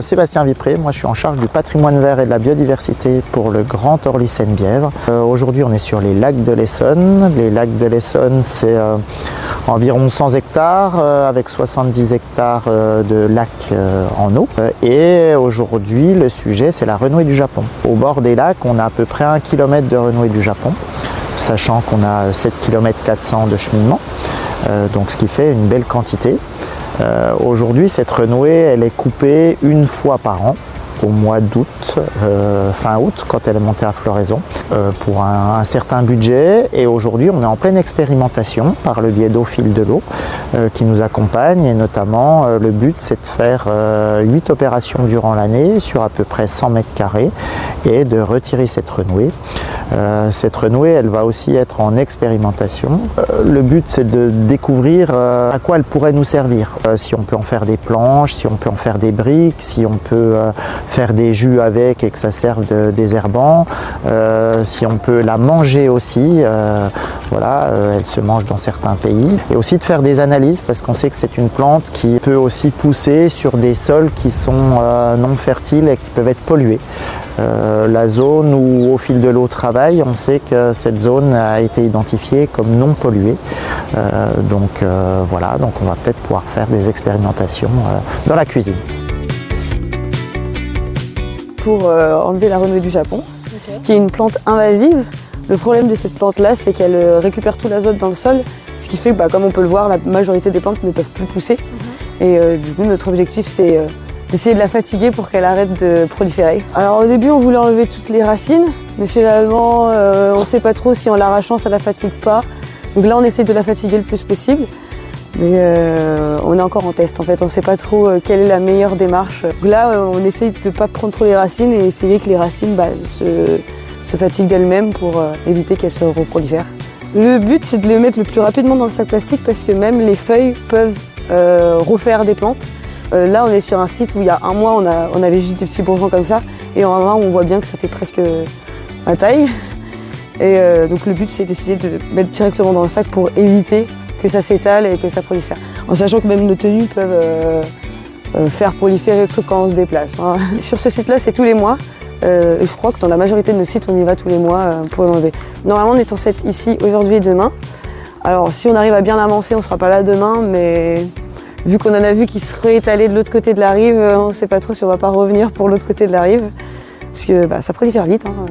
Sébastien Vipré, moi je suis en charge du patrimoine vert et de la biodiversité pour le Grand Orly Seine-Bièvre. Aujourd'hui on est sur les lacs de l'Essonne. Les lacs de l'Essonne c'est environ 100 hectares avec 70 hectares de lacs en eau. Et aujourd'hui le sujet c'est la renouée du Japon. Au bord des lacs on a à peu près 1 km de renouée du Japon, sachant qu'on a 7 km 400 de cheminement, donc ce qui fait une belle quantité. Aujourd'hui, cette renouée, elle est coupée une fois par an, au mois d'août, fin août, quand elle est montée à floraison, pour un certain budget. Et aujourd'hui, on est en pleine expérimentation par le biais d'Au Fil de l'eau qui nous accompagne. Et notamment, le but, c'est de faire 8 opérations durant l'année sur à peu près 100 mètres carrés et de retirer cette renouée. Cette renouée, elle va aussi être en expérimentation. Le but, c'est de découvrir à quoi elle pourrait nous servir. Si on peut en faire des planches, si on peut en faire des briques, si on peut faire des jus avec et que ça serve de désherbant, si on peut la manger aussi, voilà, elle se mange dans certains pays. Et aussi de faire des analyses parce qu'on sait que c'est une plante qui peut aussi pousser sur des sols qui sont non fertiles et qui peuvent être pollués. La zone où Au Fil de l'eau travaille, on sait que cette zone a été identifiée comme non polluée. Voilà, donc on va peut-être pouvoir faire des expérimentations dans la cuisine. Pour enlever la renouée du Japon, qui est une plante invasive. Le problème de cette plante-là, c'est qu'elle récupère tout l'azote dans le sol, ce qui fait que, comme on peut le voir, la majorité des plantes ne peuvent plus pousser. Et du coup, notre objectif, c'est d'essayer de la fatiguer pour qu'elle arrête de proliférer. Alors au début, on voulait enlever toutes les racines, mais finalement, on ne sait pas trop si en l'arrachant, ça la fatigue pas. Donc là, on essaie de la fatiguer le plus possible. Mais on est encore en test en fait, on ne sait pas trop quelle est la meilleure démarche. Donc là, on essaie de ne pas prendre trop les racines et essayer que les racines se fatiguent d'elles-mêmes pour éviter qu'elles se reprolifèrent. Le but, c'est de les mettre le plus rapidement dans le sac plastique parce que même les feuilles peuvent refaire des plantes. Là, on est sur un site où il y a un mois, on avait juste des petits bourgeons comme ça et en un mois, on voit bien que ça fait presque ma taille. Et donc le but, c'est d'essayer de mettre directement dans le sac pour éviter que ça s'étale et que ça prolifère. En sachant que même nos tenues peuvent faire proliférer le truc quand on se déplace. Hein. Sur ce site-là, c'est tous les mois. Et je crois que dans la majorité de nos sites, on y va tous les mois pour l'enlever. Normalement, on est censé être ici aujourd'hui et demain. Alors, si on arrive à bien l'avancer, on ne sera pas là demain, mais vu qu'on en a vu qui se réétalait de l'autre côté de la rive, on ne sait pas trop si on ne va pas revenir pour l'autre côté de la rive, parce que ça prolifère vite. Hein.